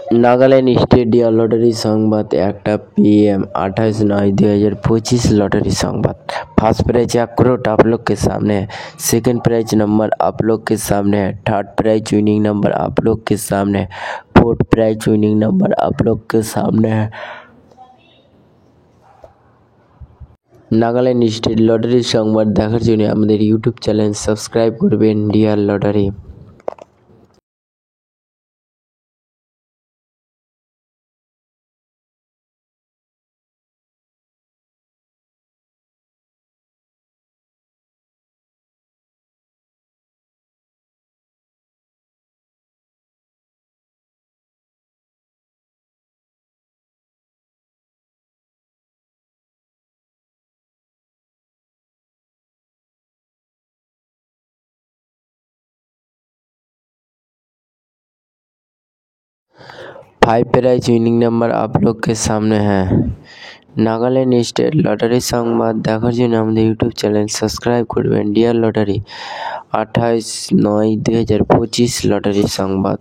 Nagaland state dear lottery সংবাদ 1টা PM 28/9/2025 lottery संवाद। First prize 1 crore आप लोग के सामने है। सेकंड प्राइज नंबर आप लोग के सामने है। थर्ड प्राइज विनिंग नंबर आप लोग के सामने है। फोर्थ प्राइज विनिंग नंबर आप लोग के सामने है। নাগাল্যান্ড স্টেট লটারি সংবাদ দেখার জন্য আমাদের ইউটিউব চ্যানেল সাবস্ক্রাইব করবেন dear lottery. Five prize winning number आप लोग के सामने है। নাগাল্যান্ড স্টেট লটারি সংবাদ দেখার জন্য আমাদের ইউটিউব চ্যানেল সাবস্ক্রাইব করবেন ডিয়ার লটারি। 28/9/2025 লটারি সংবাদ।